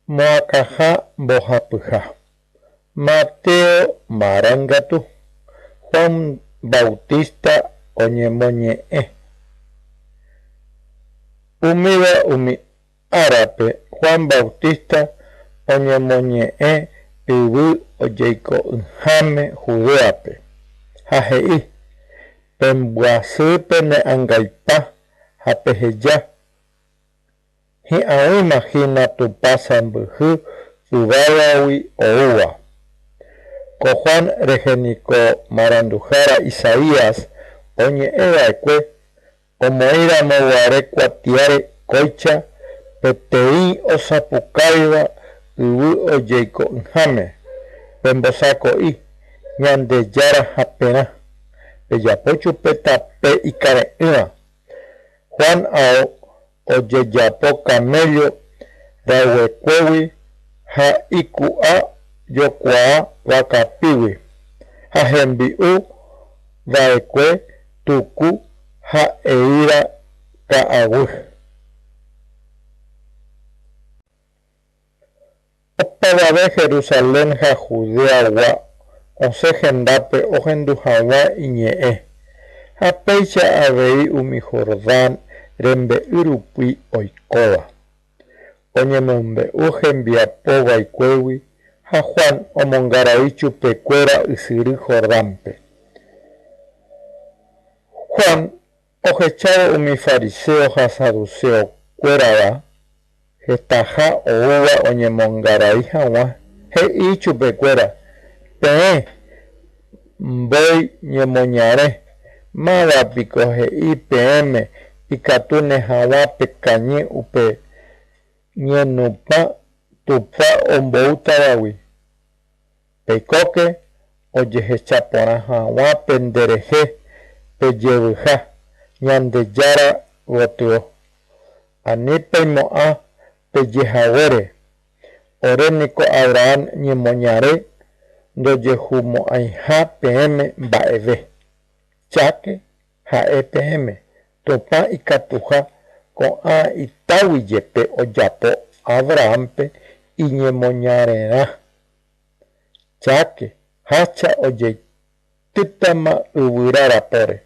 Moakaha mbohapyha. Mateo marangatu. Juan Bautista oñemoñe'ẽ. Umíva umi árape Juan Bautista oñemoñe'ẽ yvy ojeiko'ỹháme Judeape ha he'i: pembyasýpe ne ãngaipa ha peheja. Hi'ãrõimahína tupa sãmbyhy yvávagui oúva. Ko Juan reheniko maranduhára Isaías oñe'ẽva'ekue omoĩramo guare kuatiáre kóicha peteĩ osapukáiva yvy ojeiko'ỹháme pembosako'i ñandejára haperã pejapo chupe tape ikare'ỹva. Juan ao ojejapo camello rayguekuégui ha iku'a jokuaa vakapígui ha hembi'u va'ekue tuku ha eíra ka'aguy. Opavave Jerusalén ha Judeagua osẽ hendápe ohendu hag̃ua iñe'ẽ ha péicha avei umi Jordán rembe'y rupi oikóva. Oñemombe'u hembiapovaikuégui ha Juan omongarai chupekuéra ysyry Jordánpe. Juan ohechávo umi fariseo ha saduceokuérava hetaha oúva oñemongarai hag̃ua he'i chupekuéra: peẽ mbói ñemoñare. Mávapiko he'i peẽme ikatu ne hag̃ua pekañy upe ñenupã tupa omboútavagui. Peikóke ojehecha porã hag̃ua pe nderehe pejevyha ñandejára gotyo. Ani peimo'ã pejehaguére. Oréniko Abraham ñemoñare ndojehumo'ãiha peẽme mba'eve. Cháke ha'e peẽme tupa ikatuha ko'ã itáguijepe ojapo Abrahampe iñemoñarerã. Cháke hácha ojeitýtama yvyrarapóre.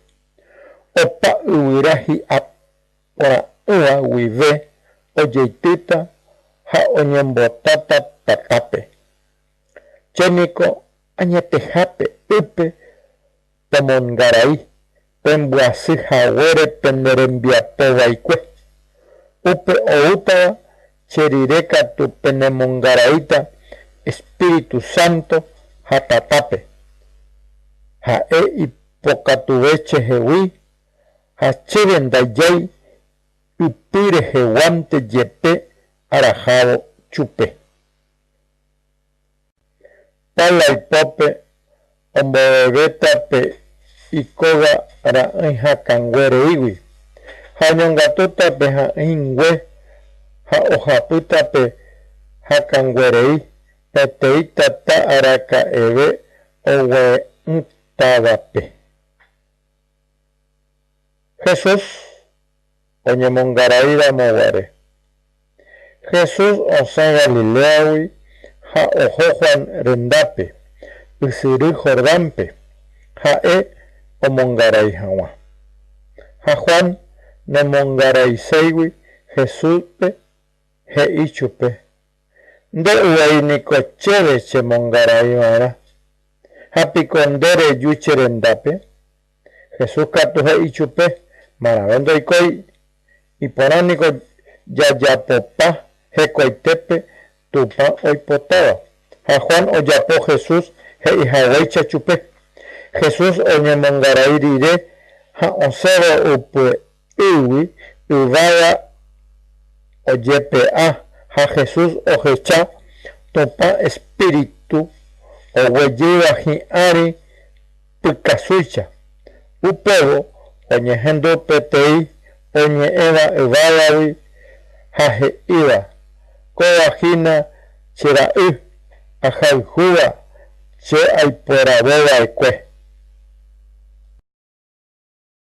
Opa yvyra hi'a porã'ỹva guive ojeitýta ha oñembotáta tatápe. Chéniko añetehápe ype tomongarai pembyasýhaguére pene rembiapovaikue. Upe oútava cherire katu penemongaraíta Espíritu Santo ha tatápe. Ha'e ipokatuve chehegui ha chéve ndajái ypy reheguánte jepe arahávo chupe. Palaipópe ombovevétape ikóga ra'ỹi hakãnguereígui ha oñongatútape ha'ỹingue ha ohapýtape hakãnguerei peteĩ tata araka'eve ogue'ỹtavape. Jesús oñemongaraíramoguare. Jesús osẽ Galileagui ha oho Juan rendápe ysyry Jordánpe ha'e omongarai hag̃ua. Ha Juan nomongaraiséigui Jesúspe he'i chupe: nde'yvainiko chéve chemongaraiva'erã. Hapiko ndereju cherendápe. Jesús katu he'i chupe: maravé ndoikói. Iporãniko jajapopa hekoitépe tupa oipotáva. Ha Juan ojapo Jesús he'ihaguéicha chupe. Jesús oñemongarai rire ha osẽvo upy'ỹgui yvága ojepe'a ha Jesús ohecha tupa Espíritu oguejýva hi'ãri pykasúicha. Upévo oñehendu peteĩ oñe'ẽva yvávagui ha he'íva: kóvahína che ra'y ahayhúva che aiporavova'ekue.